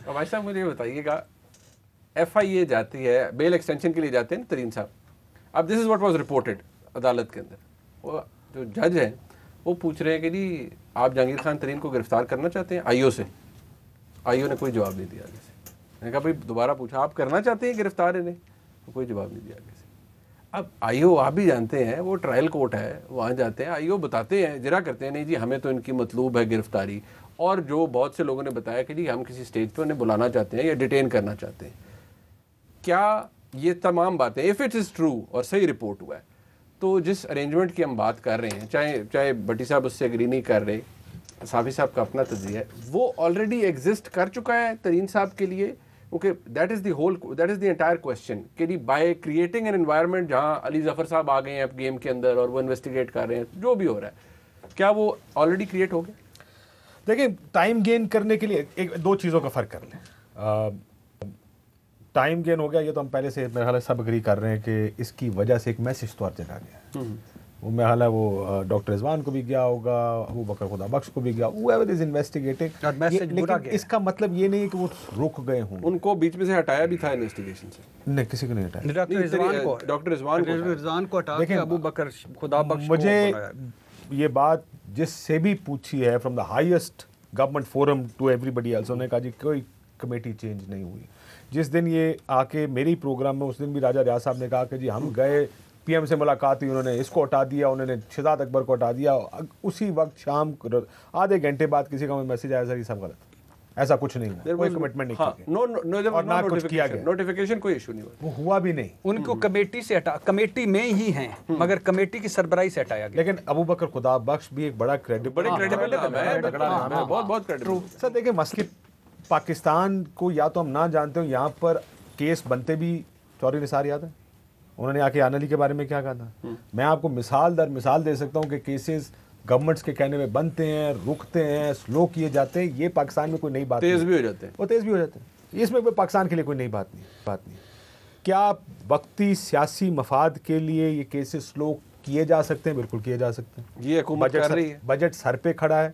अब भाई साहब मुझे बताइएगा, FIA जाती है, बेल एक्सटेंशन के लिए जाते हैं तरीन साहब। अब this is what was reported अदालत के अंदर, वो जो जज हैं वो पूछ रहे हैं कि जी आप जहांगीर खान तरीन को गिरफ्तार करना चाहते हैं IO से। IO ने कोई जवाब नहीं दिया आगे से। मैंने कहा भाई दोबारा पूछा आप करना चाहते हैं गिरफ्तार इन्हें, तो कोई जवाब नहीं दिया आगे से। अब IO आप भी जानते हैं वो ट्रायल कोर्ट है, वहाँ जाते हैं, IO बताते हैं, जरा करते हैं नहीं जी हमें तो इनकी मतलूब है गिरफ्तारी, और जो बहुत से लोगों ने बताया कि जी हम किसी स्टेज पर उन्हें बुलाना चाहते हैं या डिटेन करना चाहते हैं। क्या ये तमाम बातें इफ़ इट इज़ ट्रू और सही रिपोर्ट हुआ है, तो जिस अरेंजमेंट की हम बात कर रहे हैं, चाहे भट्टी साहब उससे एग्री नहीं कर रहे, साफ़ी साहब का अपना तज़िया है, वो ऑलरेडी एग्जिस्ट कर चुका है तरीन साहब के लिए। Okay, that is the entire question कि बाय क्रिएटिंग एन एनवायरनमेंट जहाँ अली जफ़र साहब आ गए हैं गेम के अंदर और वो इन्वेस्टिगेट कर रहे हैं, जो भी हो रहा है, क्या वो ऑलरेडी क्रिएट हो गया? देखिए, टाइम गेन करने के लिए दो चीज़ों का फ़र्क कर लें। टाइम गेन हो गया, ये तो हम पहले से मेरे ख्याल सब एग्री कर रहे हैं कि इसकी वजह से एक मैसेज तो हर जगह गया है। वो मेरे ख्याल है वो डॉक्टर रिजवान को भी गया होगा, अबू बकर खुदा बख्श को भी गया, whoever is investigating, लेकिन इसका मतलब ये नहीं कि वो रुक गए हों। उनको बीच में से हटाया भी था इन्वेस्टिगेशन से? नहीं, किसी को नहीं हटाया। डॉक्टर रिजवान को हटा के अबू बकर खुदा बख्श। मुझे ये बात जिससे भी पूछी है from the highest government forum to everybody else, उन्होंने कहा जी कोई कमेटी चेंज नहीं हुई। जिस दिन ये आके मेरी प्रोग्राम में, उस दिन भी राजा रियाज साहब ने कहा कि जी हम गए, PM से मुलाकात हुई, उन्होंने इसको हटा दिया, उन्होंने शहजाद अकबर को हटा दिया। उसी वक्त शाम आधे घंटे बाद किसी का मैसेज आया सर ये सब गलत, ऐसा कुछ नहीं हुआ, कोई कमिटमेंट नहीं किया और ना कुछ किया गया, नोटिफिकेशन कोई इशू नहीं हुआ, वो हुआ भी नहीं। उनको कमेटी से हटा, कमेटी में ही हैं मगर कमेटी की सरबराही से हटाया गया। लेकिन अबू बकर खुदा बख्श भी एक बड़ा क्रेडिबल है, बहुत क्रेडिबल। सर देखिए, मसले पाकिस्तान को या तो हम ना जानते हो, यहाँ पर केस बनते भी चौधरी निसार याद है, उन्होंने आके आन अली के बारे में क्या कहा था। मैं आपको मिसाल दर मिसाल दे सकता हूँ कि केसेस गवर्नमेंट्स के कहने में बनते हैं, रुकते हैं, स्लो किए जाते हैं। ये पाकिस्तान में कोई नई बात, तेज भी हो जाते हैं, वो तेज भी हो जाते हैं। इसमें कोई पाकिस्तान के लिए कोई नई बात नहीं। क्या वक्ती सियासी मफाद के लिए ये केसेस स्लो किए जा सकते हैं? बिल्कुल किए जा सकते हैं। ये हुकूमत कर रही है, बजट सर पे खड़ा है,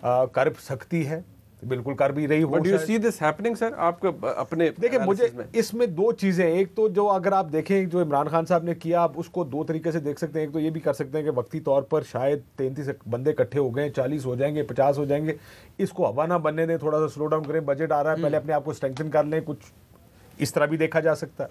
कर सकती है, बिल्कुल कर भी रही हो। Do you see this happening sir? आपको अपने देखिए, मुझे इसमें दो चीज़ें, एक तो जो अगर आप देखें जो इमरान खान साहब ने किया, आप उसको दो तरीके से देख सकते हैं। एक तो ये भी कर सकते हैं कि वक्ती तौर पर शायद 33 बंदे इकट्ठे हो गए, 40 हो जाएंगे, 50 हो जाएंगे, इसको हवा ना बनने दें, थोड़ा सा स्लो डाउन करें, बजट आ रहा है, पहले अपने आप को स्ट्रेंथन कर लें, कुछ इस तरह भी देखा जा सकता है।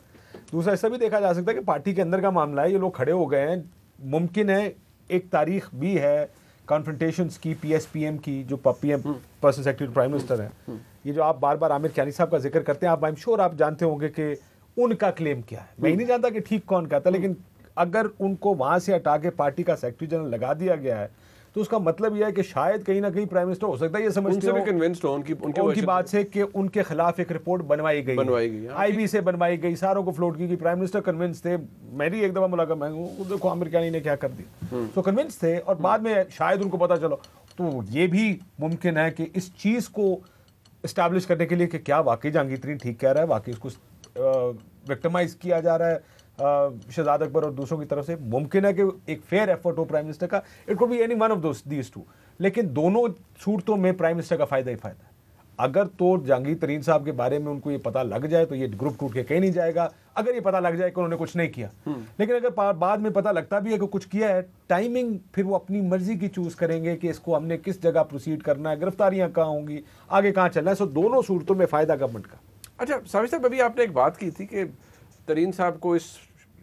दूसरा ऐसा भी देखा जा सकता है कि पार्टी के अंदर का मामला है, ये लोग खड़े हो गए हैं, मुमकिन है एक तारीख भी है कॉन्फ्रंटेशंस की, PSPM की, जो PM personal secretary prime minister हैं, ये जो आप बार बार आमिर कियानी साहब का जिक्र करते हैं, आप आई एम श्योर आप जानते होंगे कि उनका क्लेम क्या है। मैं ही नहीं जानता कि ठीक कौन कहता, लेकिन अगर उनको वहां से हटा के पार्टी का सेक्रेटरी जनरल लगा दिया गया है, तो उसका मतलब यह है कि शायद कहीं ना कहीं प्राइम मिनिस्टर हो सकता है ये समझते हो उनकी बात से कि उनके खिलाफ एक रिपोर्ट बनवाई गई, IB से बनवाई गई, सारों को फ्लोट की, प्राइम मिनिस्टर कन्विंस थे। मेरी एक दफा मुलाकात, मैं देखो आमिर कियानी ने क्या कर दिया, तो कन्विंस थे, और बाद में शायद उनको पता चलो। तो ये भी मुमकिन है कि इस चीज को इस्टेब्लिश करने के लिए कि क्या वाकई जहांगीर तरीन ठीक कह रहा है, वाकई इसको विक्टिमाइज किया जा रहा है शहजाद अकबर और दूसरों की तरफ से, मुमकिन है कि एक फेयर एफर्ट हो प्राइम मिनिस्टर का। It could be any one of these two, लेकिन दोनों सूरतों में प्राइम मिनिस्टर का फायदा ही फायदा है। अगर तो जहांगीर तरीन साहब के बारे में उनको ये पता लग जाए तो ये ग्रुप टूट के कहीं नहीं जाएगा। अगर ये पता लग जाए कि उन्होंने कुछ नहीं किया, लेकिन अगर बाद में पता लगता भी है कि कुछ किया है, टाइमिंग फिर वो अपनी मर्जी की चूज करेंगे कि इसको हमने किस जगह प्रोसीड करना है, गिरफ्तारियां कहाँ होंगी, आगे कहाँ चलना है। सो दोनों सूरतों में फायदा गवर्नमेंट का। अच्छा साबिर साहब, अभी आपने एक बात की थी कि तरीन साहब को इस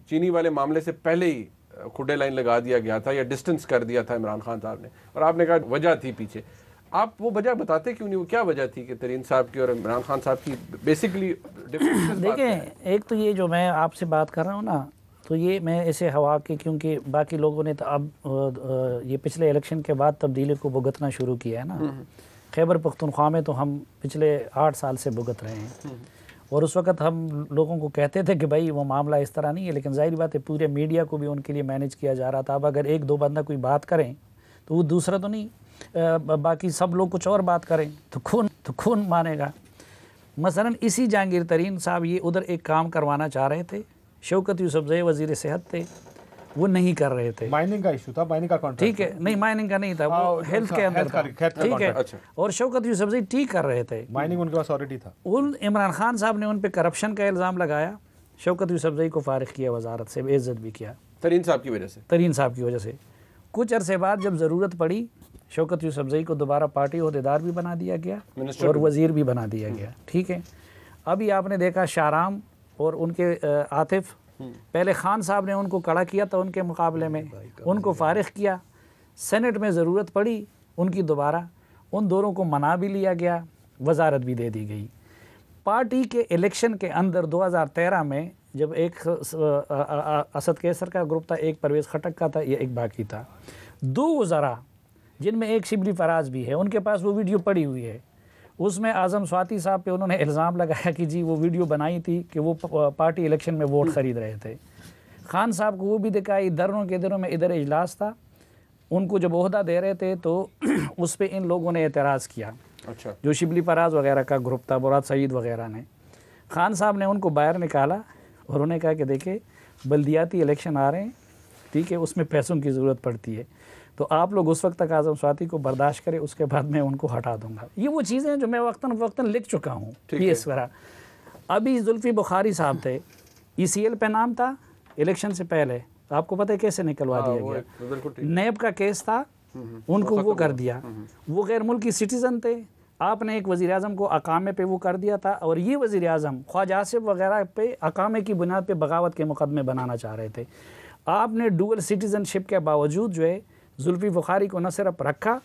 चीनी वाले मामले से पहले ही खुडे लाइन लगा दिया गया था या डिस्टेंस कर दिया था इमरान खान साहब ने, और आपने कहा वजह थी पीछे। आप वो वजह बताते क्यों नहीं, वो क्या वजह थी कि तरीन साहब की और इमरान खान साहब की बेसिकली डिफरेंसेस? देखें, एक तो ये जो मैं आपसे बात कर रहा हूँ ना, तो ये मैं ऐसे हवा के, क्योंकि बाकी लोगों ने तो अब ये पिछले इलेक्शन के बाद तब्दीली को भुगतना शुरू किया है ना। खैबर पख्तूनख्वा में तो हम पिछले 8 साल से भुगत रहे हैं, और उस वक़्त हम लोगों को कहते थे कि भाई वो मामला इस तरह नहीं है, लेकिन जाहिर बात है पूरे मीडिया को भी उनके लिए मैनेज किया जा रहा था। अब अगर 1-2 बंदा कोई बात करें तो वो दूसरा तो नहीं, बाकी सब लोग कुछ और बात करें तो खून मानेगा। मसलन इसी जहांगीर तरीन साहब ये उधर एक काम करवाना चाह रहे थे, शौकत यूसुफजई वज़ीर सेहत थे, वो नहीं कर रहे थे। माइनिंग का इशू था, माइनिंग का कॉन्ट्रैक्ट, ठीक है, नहीं माइनिंग का नहीं था, वो हेल्थ के अंदर था, ठीक है। अच्छा। और शौकत यूसुफजई ठीक कर रहे थे, माइनिंग उनके पास ऑलरेडी था। उन इमरान खान साहब ने उन पे करप्शन का इल्ज़ाम लगाया, शौकत यूसुफजई को फारिग किया वजारत से, बेइज्जत भी किया तरीन साहब की वजह से। तरीन साहब की वजह से। कुछ अरसे बाद जब ज़रूरत पड़ी, शौकत यूसुफजई को दोबारा पार्टी ओहदेदार भी बना दिया गया और वज़ीर भी बना दिया गया, ठीक है। अभी आपने देखा शाहराम और उनके आतिफ, पहले खान साहब ने उनको कड़ा किया था, उनके मुकाबले में उनको फारिग किया, सेनेट में ज़रूरत पड़ी उनकी दोबारा, उन दोनों को मना भी लिया गया, वजारत भी दे दी गई। पार्टी के इलेक्शन के अंदर 2013 में जब एक असद कैसर का ग्रुप था, एक परवेज़ खटक का था, ये एक बाकी था, 2 वज़रा जिनमें एक शिबली फराज भी है, उनके पास वो वीडियो पड़ी हुई है। उसमें आज़म स्वाति साहब पे उन्होंने इल्ज़ाम लगाया कि जी वो वीडियो बनाई थी कि वो पार्टी इलेक्शन में वोट ख़रीद रहे थे। खान साहब को वो भी दिखाई, दर्रों के दिनों में इधर इजलास था, उनको जब ओहदा दे रहे थे तो उस पर इन लोगों ने एतराज़ किया। अच्छा। जो शिबली फराज वगैरह का ग्रुप था, मुराद सईद वगैरह ने, खान साहब ने उनको बाहर निकाला और उन्होंने कहा कि देखिए बल्दियाती इलेक्शन आ रहे हैं, ठीक है, उसमें पैसों की ज़रूरत पड़ती है, तो आप लोग उस वक्त तक आज़म स्वाति को बर्दाश्त करें, उसके बाद मैं उनको हटा दूंगा। ये वो चीज़ें हैं जो मैं वक्तन लिख चुका हूँ। इस तरह अभी जुल्फ़ी बुखारी साहब थे, ECL पे नाम था इलेक्शन से पहले, आपको पता है कैसे निकलवा दिया गया, नैब का केस था, उनको वो कर दिया, वो गैर मुल्की सिटीज़न थे, आपने एक वज़ीर आज़म को अकामे पे वो कर दिया था, और ये वज़ीर आज़म ख्वाजा आसिफ वगैरह पे अकामे की बुनियाद पे बगावत के मुकदमे बनाना चाह रहे थे। आपने डुअल सिटीज़नशिप के बावजूद जो है जुल्फ़ी बुखारी को न सिर्फ रखा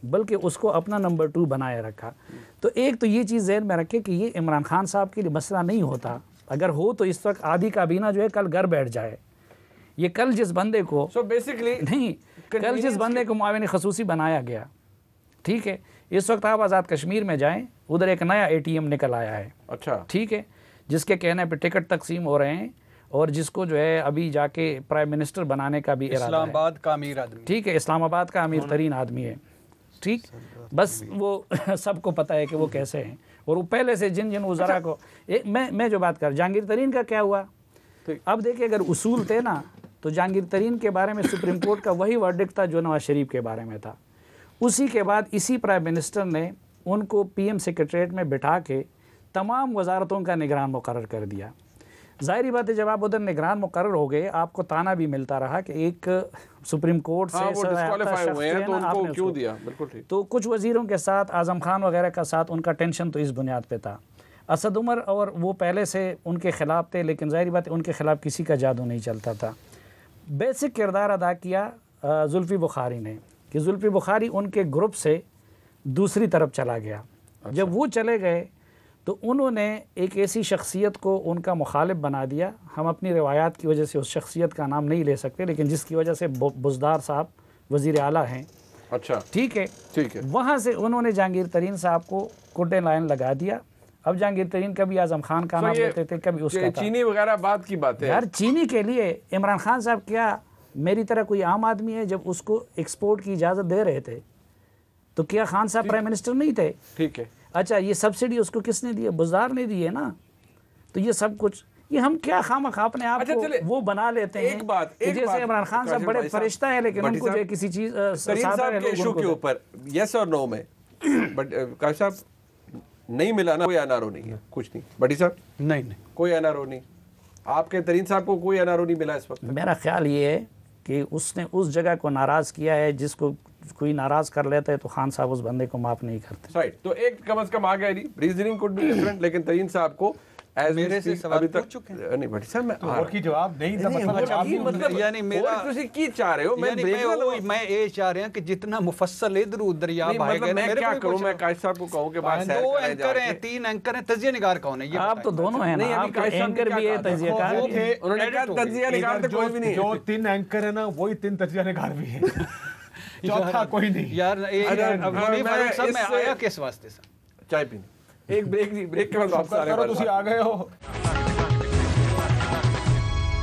बल्कि उसको अपना नंबर 2 बनाए रखा। तो एक तो ये चीज़ ज़हन में रखें कि ये इमरान खान साहब के लिए मसला नहीं होता, अगर हो तो इस वक्त आधी काबीना जो है कल घर बैठ जाए। ये कल जिस बंदे को बेसिकली नहीं, कल जिस बंदे को मुआविन खसूसी बनाया गया, ठीक है, इस वक्त आप आज़ाद कश्मीर में जाएं, उधर एक नया ATM निकल आया है, अच्छा, ठीक है, जिसके कहने पे टिकट तकसीम हो रहे हैं और जिसको जो है अभी जाके प्राइम मिनिस्टर बनाने का भी इरादा है। इस्लामाबाद का अमीर आदमी, ठीक है, इस्लामाबाद का अमीर तरीन आदमी है, ठीक, बस वो सबको पता है कि वो कैसे हैं, और वो पहले से जिन जिन वज़रा को मैं जो बात कर, जहांगीर तरीन का क्या हुआ, अब देखिए अगर उसूल थे ना तो जहांगीर तरीन के बारे में सुप्रीम कोर्ट का वही वर्डिक्ट था जो नवाज शरीफ के बारे में था। उसी के बाद इसी प्राइम मिनिस्टर ने उनको PM सेक्रेटरीट में बिठा के तमाम वजारतों का निगरान मुकर्रर कर दिया। ज़ाहिरी बात है जब आप उधर निगरान मुकर्रर हो गए, आपको ताना भी मिलता रहा कि एक सुप्रीम कोर्ट से तो कुछ वज़ीरों के साथ आज़म खान वगैरह का साथ उनका टेंशन तो इस बुनियाद पे था। असद उमर और वो पहले से उनके ख़िलाफ़ थे, लेकिन ज़ाहिरी बात है उनके ख़िलाफ़ किसी का जादू नहीं चलता था। बेसिक किरदार अदा किया जुल्फ़ी बुखारी ने कि जुल्फ़ी बुखारी उनके ग्रुप से दूसरी तरफ चला गया। अच्छा। जब वो चले गए तो उन्होंने एक ऐसी शख्सियत को उनका मुखालिफ बना दिया, हम अपनी रिवायात की वजह से उस शख्सियत का नाम नहीं ले सकते, लेकिन जिसकी वजह से बुज़दार साहब वज़ीर आला हैं, अच्छा, ठीक है, वहाँ से उन्होंने जहांगीर तरीन साहब को कुटे लाइन लगा दिया। अब जहांगीर तरीन कभी आज़म खान का नाम लेते थे, कभी उसका था। चीनी वगैरह बात की बात है यार, चीनी के लिए इमरान खान साहब क्या मेरी तरह कोई आम आदमी है? जब उसको एक्सपोर्ट की इजाज़त दे रहे थे तो क्या खान साहब प्राइम मिनिस्टर नहीं थे? ठीक है, अच्छा, ये सब्सिडी उसको किसने दी है? बुज़दार ने दी है ना। तो ये सब कुछ, ये हम क्या खामखा अपने आप को वो बना लेते हैं। एक बात जैसे इमरान खान साहब बड़े फरिश्ता है, लेकिन उनको जो किसी चीज के इशू के ऊपर यस और नो में बट काश साहब नहीं मिला ना, कोई NRO नहीं है, कुछ नहीं। बटी साहब नहीं कोई NRO नहीं, आपके तरीन साहब को कोई NRO नहीं मिला इस वक्त। मेरा ख्याल ये है कि उसने उस जगह को नाराज़ किया है, जिसको कोई नाराज़ कर लेता है तो खान साहब उस बंदे को माफ़ नहीं करते। राइट, तो एक कम अज़ कम आ गया नहीं, रीजनिंग कुड बी डिफरेंट, लेकिन तरीन साहब को मेरे से सवाल पूछ चुके हैं। नहीं बटी साहब, मैं और की जवाब नहीं था, मतलब यानी मेरा और तुसी की चाह रहे हो, मैं ये चाह रहे हैं कि जितना मुफस्सल इधर उधर या भाई गए, मैं क्या करूं, मैं काश साहब को कहूं कि बात है। 2 एंकर हैं, 3 एंकर हैं, तजिया निगार कौन है? ये आप तो दोनों हैं ना, आप एंकर भी है, तजियाकार भी है। उन्होंने कहा तजिया निगार तो कोई भी नहीं है। जो 3 एंकर है ना, वही 3 तजिया निगार भी है। चौथा कोई नहीं यार। सब में आया किस वास्ते? चाय पीने। एक ब्रेक के बाद वापस आ गए हो।